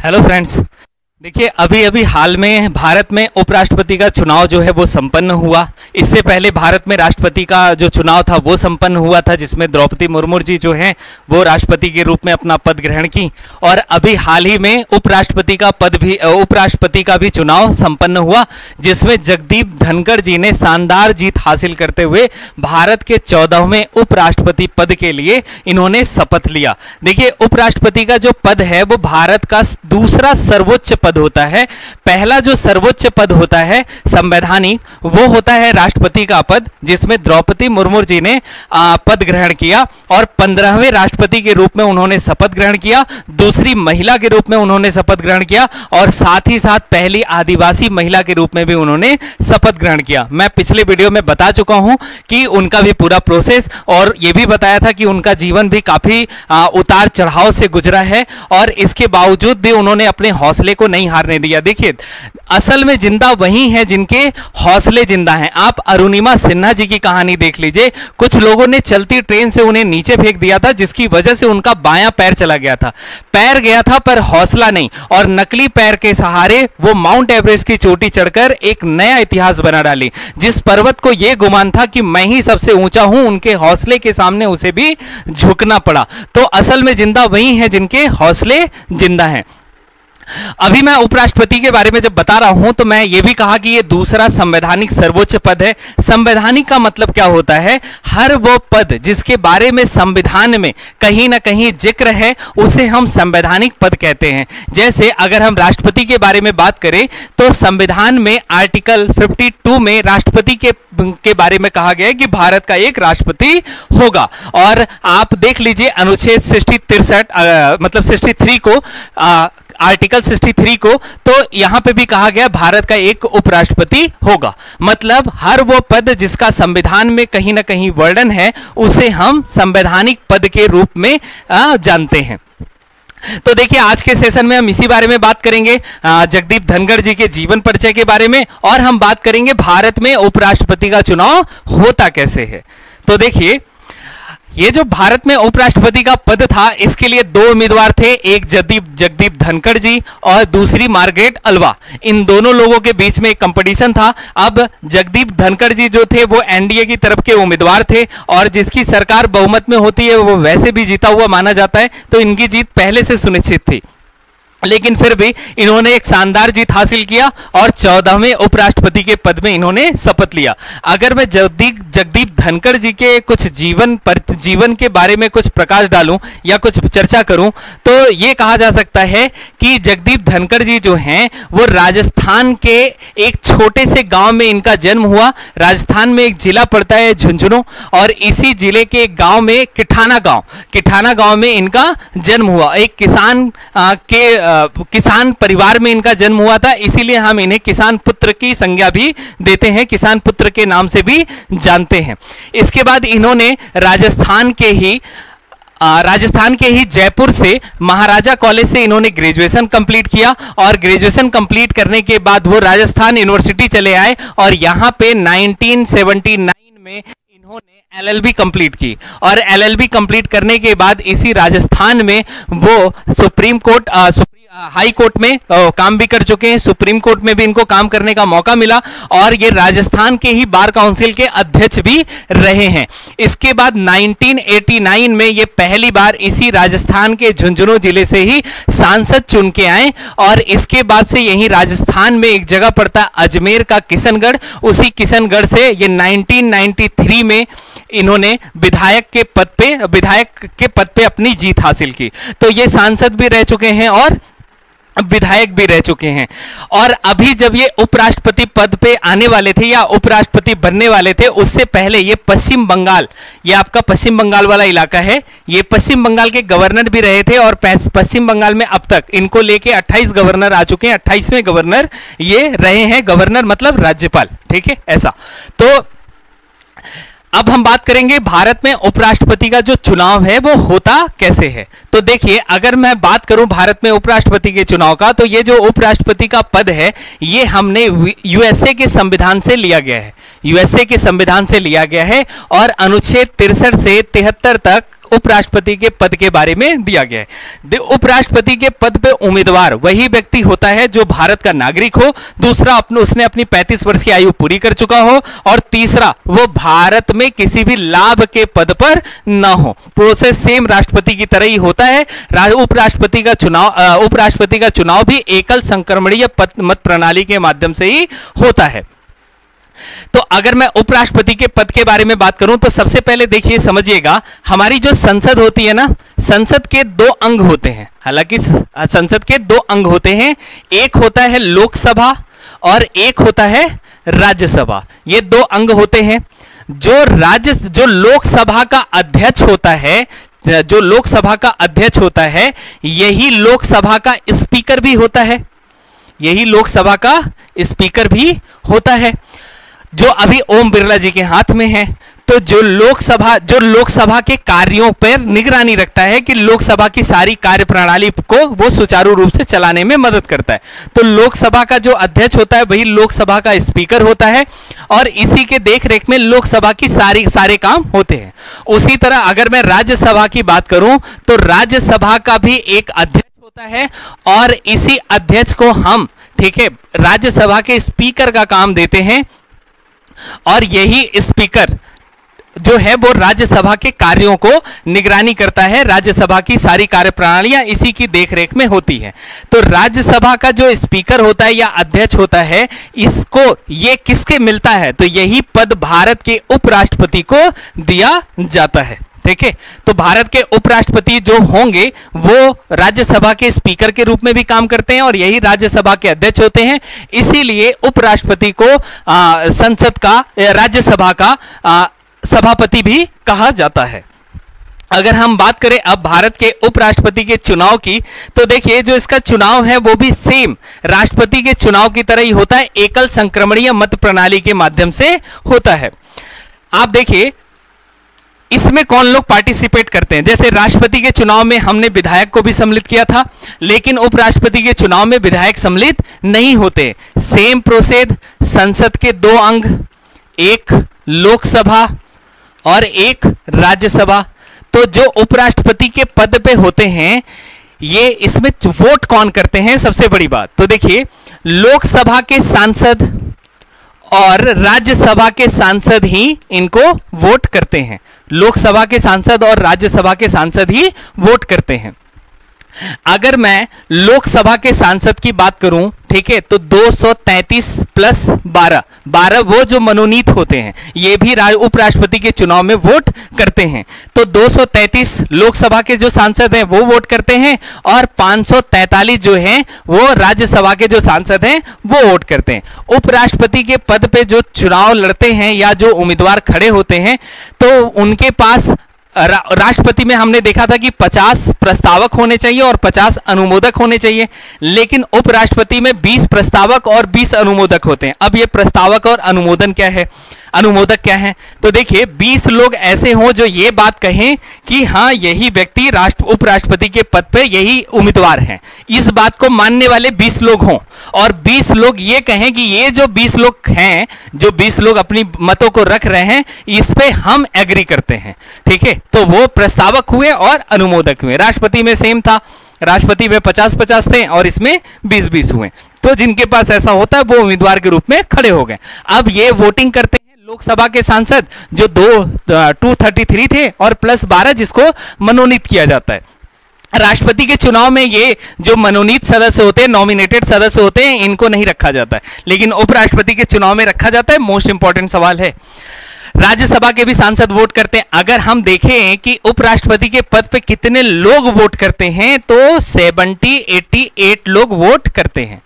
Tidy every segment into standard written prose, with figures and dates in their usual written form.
Hello friends. देखिए, अभी अभी हाल में भारत में उपराष्ट्रपति का चुनाव जो है वो संपन्न हुआ। इससे पहले भारत में राष्ट्रपति का जो चुनाव था वो संपन्न हुआ था, जिसमें द्रौपदी मुर्मू जी जो हैं वो राष्ट्रपति के रूप में अपना पद ग्रहण की। और अभी हाल ही में उपराष्ट्रपति का भी चुनाव संपन्न हुआ, जिसमें जगदीप धनखड़ जी ने शानदार जीत हासिल करते हुए भारत के 14वें उपराष्ट्रपति पद के लिए इन्होंने शपथ लिया। देखिए, उपराष्ट्रपति का जो पद है वो भारत का दूसरा सर्वोच्च पद होता है। पहला जो सर्वोच्च पद होता है संवैधानिक, वो होता है राष्ट्रपति का पद, जिसमें द्रौपदी मुर्मू जी ने पद ग्रहण किया और 15वें राष्ट्रपति के रूप में उन्होंने शपथ ग्रहण किया। दूसरी महिला के रूप में उन्होंने शपथ ग्रहण किया और साथ ही साथ पहली आदिवासी महिला के रूप में भी उन्होंने शपथ ग्रहण किया। मैं पिछले वीडियो में बता चुका हूं कि उनका भी पूरा प्रोसेस, और यह भी बताया था कि उनका जीवन भी काफी उतार चढ़ाव से गुजरा है और इसके बावजूद भी उन्होंने अपने हौसले को नहीं हारने दिया। देखिए, असल में जिंदा वही हैं जिनके हौसले जिंदा हैं। आप अरुणिमा सिन्हा जी की कहानी देख लीजिए। कुछ लोगों ने चलती ट्रेन से उन्हें नीचे फेंक दिया था, जिसकी वजह से उनका बायां पैर चला गया था। पैर गया था पर हौसला नहीं, और नकली पैर के सहारे वो माउंट एवरेस्ट की चोटी चढ़कर एक नया इतिहास बना डाली। जिस पर्वत को यह गुमान था कि मैं ही सबसे ऊंचा हूं, उनके हौसले के सामने उसे भी झुकना पड़ा। तो असल में जिंदा वही हैं जिनके हौसले जिंदा हैं। अभी मैं उपराष्ट्रपति के बारे में जब बता रहा हूं तो मैं यह भी कहा कि यह दूसरा संवैधानिक सर्वोच्च पद है। संवैधानिक का मतलब क्या होता है? हर वो पद जिसके बारे में संविधान में कहीं ना कहीं जिक्र है उसे हम संवैधानिक पद कहते हैं। जैसे अगर हम राष्ट्रपति के बारे में बात करें तो संविधान में आर्टिकल 52 में राष्ट्रपति के बारे में कहा गया है कि भारत का एक राष्ट्रपति होगा। और आप देख लीजिए अनुच्छेद 63 को, आर्टिकल 63 को, तो यहां पे भी कहा गया भारत का एक उपराष्ट्रपति होगा। मतलब हर वो पद जिसका संविधान में कहीं ना कहीं वर्णन है उसे हम संवैधानिक पद के रूप में जानते हैं। तो देखिए, आज के सेशन में हम इसी बारे में बात करेंगे, जगदीप धनखड़ जी के जीवन परिचय के बारे में, और हम बात करेंगे भारत में उपराष्ट्रपति का चुनाव होता कैसे है। तो देखिए, ये जो भारत में उपराष्ट्रपति का पद था, इसके लिए दो उम्मीदवार थे, एक जगदीप धनखड़ जी और दूसरी मार्गरेट अल्वा। इन दोनों लोगों के बीच में एक कंपटीशन था। अब जगदीप धनखड़ जी जो थे वो एनडीए की तरफ के उम्मीदवार थे, और जिसकी सरकार बहुमत में होती है वो वैसे भी जीता हुआ माना जाता है, तो इनकी जीत पहले से सुनिश्चित थी। लेकिन फिर भी इन्होंने एक शानदार जीत हासिल किया और 14वें उपराष्ट्रपति के पद में इन्होंने शपथ लिया। अगर मैं जगदीप धनखड़ जी के कुछ जीवन के बारे में कुछ प्रकाश डालूं या कुछ चर्चा करूं तो यह कहा जा सकता है कि जगदीप धनखड़ जी जो हैं वो राजस्थान के एक छोटे से गांव में इनका जन्म हुआ। राजस्थान में एक जिला पड़ता है झुंझुनू, और इसी जिले के एक गांव में किठाना गांव में इनका जन्म हुआ। एक किसान परिवार में इनका जन्म हुआ था, इसीलिए हम इन्हें किसान पुत्र की संज्ञा भी देते हैं, किसान पुत्र के नाम से भी जानते हैं। इसके बाद इन्होंने राजस्थान के ही जयपुर से महाराजा कॉलेज से इन्होंने ग्रेजुएशन कंप्लीट किया, और ग्रेजुएशन कंप्लीट करने के बाद वो राजस्थान यूनिवर्सिटी चले आए और यहाँ पे 1979 में इन्होंने एलएलबी कंप्लीट की। और एलएलबी कंप्लीट करने के बाद इसी राजस्थान में वो हाई कोर्ट में काम भी कर चुके हैं। सुप्रीम कोर्ट में भी इनको काम करने का मौका मिला, और ये राजस्थान के ही बार काउंसिल के अध्यक्ष भी रहे हैं। इसके बाद 1989 में ये पहली बार इसी राजस्थान के झुंझुनू जिले से ही सांसद चुन के आए, और इसके बाद से यही राजस्थान में एक जगह पड़ता है अजमेर का किशनगढ़, उसी किशनगढ़ से ये 1993 में इन्होंने विधायक के पद पे अपनी जीत हासिल की। तो ये सांसद भी रह चुके हैं और विधायक भी रह चुके हैं। और अभी जब ये उपराष्ट्रपति पद पे आने वाले थे या उपराष्ट्रपति बनने वाले थे, उससे पहले ये पश्चिम बंगाल, ये आपका पश्चिम बंगाल वाला इलाका है, ये पश्चिम बंगाल के गवर्नर भी रहे थे। और पश्चिम बंगाल में अब तक इनको लेके 28 गवर्नर आ चुके हैं, 28वें गवर्नर ये रहे हैं। गवर्नर मतलब राज्यपाल, ठीक है, ऐसा। तो अब हम बात करेंगे भारत में उपराष्ट्रपति का जो चुनाव है वो होता कैसे है। तो देखिए, अगर मैं बात करूं भारत में उपराष्ट्रपति के चुनाव का, तो ये जो उपराष्ट्रपति का पद है ये हमने यूएसए के संविधान से लिया गया है। यूएसए के संविधान से लिया गया है और अनुच्छेद 63 से 73 तक उपराष्ट्रपति के पद के बारे में दिया गया है। उपराष्ट्रपति के पद पे उम्मीदवार वही व्यक्ति होता है जो भारत का नागरिक हो, दूसरा उसने अपनी 35 वर्ष की आयु पूरी कर चुका हो, और तीसरा वो भारत में किसी भी लाभ के पद पर न हो। प्रोसेस सेम राष्ट्रपति की तरह ही होता है। उपराष्ट्रपति का चुनाव भी एकल संक्रमणीय मत प्रणाली के माध्यम से ही होता है। तो अगर मैं उपराष्ट्रपति के पद के बारे में बात करूं तो सबसे पहले देखिए, समझिएगा, हमारी जो संसद होती है ना, संसद के 2 अंग होते हैं। हालांकि संसद के 2 अंग होते हैं, एक होता है लोकसभा और एक होता है राज्यसभा। ये 2 अंग होते हैं। जो लोकसभा का अध्यक्ष होता है, यही लोकसभा का स्पीकर भी होता है, जो अभी ओम बिरला जी के हाथ में है। तो जो लोकसभा के कार्यों पर निगरानी रखता है कि लोकसभा की सारी कार्य प्रणाली को वो सुचारू रूप से चलाने में मदद करता है। तो लोकसभा का जो अध्यक्ष होता है वही लोकसभा का स्पीकर होता है, और इसी के देखरेख में लोकसभा की सारे काम होते हैं। उसी तरह अगर मैं राज्यसभा की बात करूं तो राज्यसभा का भी एक अध्यक्ष होता है, और इसी अध्यक्ष को हम, ठीक है, राज्यसभा के स्पीकर का काम देते हैं, और यही स्पीकर जो है वो राज्यसभा के कार्यों को निगरानी करता है। राज्यसभा की सारी कार्यप्रणालियां इसी की देखरेख में होती है। तो राज्यसभा का जो स्पीकर होता है या अध्यक्ष होता है, इसको ये किसके मिलता है? तो यही पद भारत के उपराष्ट्रपति को दिया जाता है। ठीक है, तो भारत के उपराष्ट्रपति जो होंगे वो राज्यसभा के स्पीकर के रूप में भी काम करते हैं, और यही राज्यसभा के अध्यक्ष होते हैं। इसीलिए उपराष्ट्रपति को राज्यसभा का सभापति भी कहा जाता है। अगर हम बात करें अब भारत के उपराष्ट्रपति के चुनाव की, तो देखिए जो इसका चुनाव है वो भी सेम राष्ट्रपति के चुनाव की तरह ही होता है, एकल संक्रमणीय मत प्रणाली के माध्यम से होता है। आप देखिए इसमें कौन लोग पार्टिसिपेट करते हैं। जैसे राष्ट्रपति के चुनाव में हमने विधायक को भी सम्मिलित किया था, लेकिन उपराष्ट्रपति के चुनाव में विधायक सम्मिलित नहीं होते। सेम प्रोसेस, संसद के 2 अंग, एक लोकसभा और एक राज्यसभा। तो जो उपराष्ट्रपति के पद पे होते हैं, ये इसमें वोट कौन करते हैं, सबसे बड़ी बात। तो देखिए लोकसभा के सांसद और राज्यसभा के सांसद ही इनको वोट करते हैं। लोकसभा के सांसद और राज्यसभा के सांसद ही वोट करते हैं। अगर मैं लोकसभा के सांसद की बात करूं, ठीक है, तो 233 प्लस 12 वो जो मनोनीत होते हैं, ये भी उपराष्ट्रपति के चुनाव में वोट करते हैं। तो 233 लोकसभा के जो सांसद हैं वो वोट करते हैं, और 543 जो हैं वो राज्यसभा के जो सांसद हैं वो वोट करते हैं। उपराष्ट्रपति के पद पे जो चुनाव लड़ते हैं या जो उम्मीदवार खड़े होते हैं, तो उनके पास राष्ट्रपति में हमने देखा था कि 50 प्रस्तावक होने चाहिए और 50 अनुमोदक होने चाहिए, लेकिन उपराष्ट्रपति में 20 प्रस्तावक और 20 अनुमोदक होते हैं। अब ये प्रस्तावक और अनुमोदक क्या है? तो देखिए 20 लोग ऐसे हों जो ये बात कहें कि हाँ यही व्यक्ति उपराष्ट्रपति के पद पे यही उम्मीदवार हैं, इस बात को मानने वाले 20 लोग हों, और 20 लोग ये कहें कि ये जो 20 लोग हैं, जो 20 लोग अपनी मतों को रख रहे हैं, इस पे हम एग्री करते हैं। ठीक है, तो वो प्रस्तावक हुए और अनुमोदक हुए। राष्ट्रपति में सेम था, राष्ट्रपति में 50-50 थे और इसमें 20-20 हुए। तो जिनके पास ऐसा होता है वो उम्मीदवार के रूप में खड़े हो गए। अब ये वोटिंग करते हैं लोकसभा के सांसद जो 233 थे और प्लस 12 जिसको मनोनीत किया जाता है। राष्ट्रपति के चुनाव में ये जो मनोनीत सदस्य होते हैं, नॉमिनेटेड सदस्य होते हैं, इनको नहीं रखा जाता है, लेकिन उपराष्ट्रपति के चुनाव में रखा जाता है। मोस्ट इंपॉर्टेंट सवाल है। राज्यसभा के भी सांसद वोट करते हैं। अगर हम देखें कि उपराष्ट्रपति के पद पे कितने लोग वोट करते हैं, तो 88 लोग वोट करते हैं।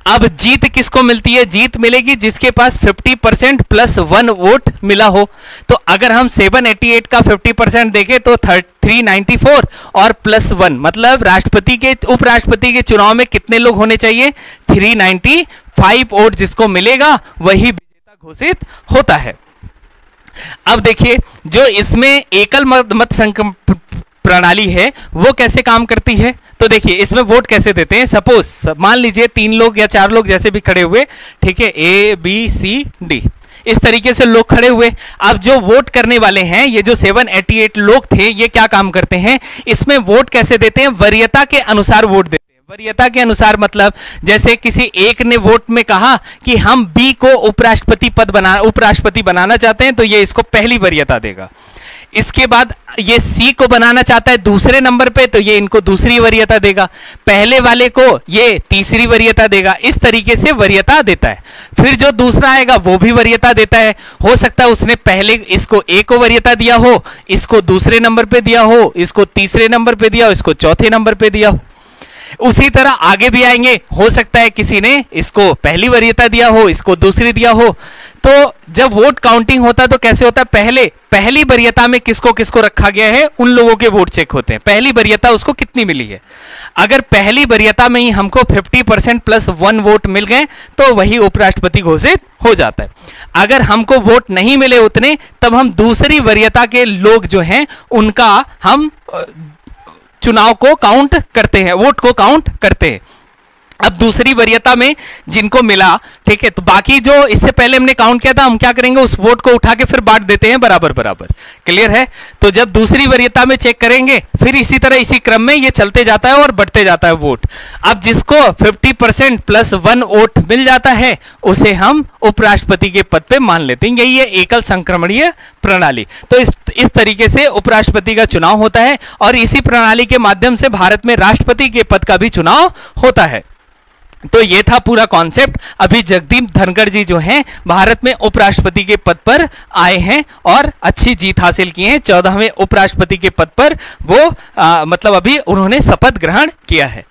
अब जीत किसको मिलती है? जीत मिलेगी जिसके पास 50% प्लस 1 वोट मिला हो। तो अगर हम 788 का 50% देखें तो 394 और प्लस 1, मतलब उपराष्ट्रपति के चुनाव में कितने लोग होने चाहिए? 395 वोट जिसको मिलेगा वही विजेता घोषित होता है। अब देखिए जो इसमें एकल मत प्रणाली है वो कैसे काम करती है। तो देखिए इसमें वोट कैसे देते हैं। सपोज मान लीजिए 3 लोग या 4 लोग जैसे भी खड़े हुए, ठीक है, A B C D, इस तरीके से लोग खड़े हुए। अब जो वोट करने वाले हैं, ये जो 788 लोग थे, ये क्या काम करते हैं, इसमें वोट कैसे देते हैं, वरीयता के अनुसार वोट देते हैं। वरीयता के अनुसार मतलब जैसे किसी एक ने वोट में कहा कि हम बी को उपराष्ट्रपति बनाना चाहते हैं, तो ये इसको पहली वरीयता देगा। इसके बाद ये सी को बनाना चाहता है दूसरे नंबर पे, तो ये इनको दूसरी वरीयता देगा। पहले वाले को ये तीसरी वरीयता देगा। इस तरीके से वरीयता देता है। फिर जो दूसरा आएगा वो भी वरीयता देता है। हो सकता है उसने पहले इसको ए को वरीयता दिया हो, इसको दूसरे नंबर पे दिया हो, इसको तीसरे नंबर पे दिया हो, इसको चौथे नंबर पे दिया हो। उसी तरह आगे भी आएंगे, हो सकता है किसी ने इसको पहली वरीयता दिया हो, इसको दूसरी दिया हो। तो जब वोट काउंटिंग होता है तो कैसे होता है, पहली वरीयता में किसको किसको रखा गया है, उन लोगों के वोट चेक होते हैं। पहली वरीयता उसको कितनी मिली है। अगर पहली वरीयता में ही हमको 50% प्लस 1 वोट मिल गए तो वही उपराष्ट्रपति घोषित हो जाता है। अगर हमको वोट नहीं मिले उतने, तब हम दूसरी वरीयता के लोग जो हैं उनका हम चुनाव को काउंट करते हैं, वोट को काउंट करते हैं। अब दूसरी वरीयता में जिनको मिला, ठीक है, तो बाकी जो इससे पहले हमने काउंट किया था, हम क्या करेंगे, उस वोट को उठा के फिर बांट देते हैं बराबर बराबर। क्लियर है। तो जब दूसरी वरीयता में चेक करेंगे, फिर इसी तरह इसी क्रम में ये चलते जाता है और बढ़ते जाता है वोट। अब जिसको 50% प्लस 1 वोट मिल जाता है, उसे हम उपराष्ट्रपति के पद पे मान लेते हैं। यही है एकल संक्रमणीय प्रणाली। तो इस तरीके से उपराष्ट्रपति का चुनाव होता है और इसी प्रणाली के माध्यम से भारत में राष्ट्रपति के पद का भी चुनाव होता है। तो ये था पूरा कॉन्सेप्ट। अभी जगदीप धनखड़ जी जो हैं भारत में उपराष्ट्रपति के पद पर आए हैं और अच्छी जीत हासिल की है। 14वें उपराष्ट्रपति के पद पर वो मतलब अभी उन्होंने शपथ ग्रहण किया है।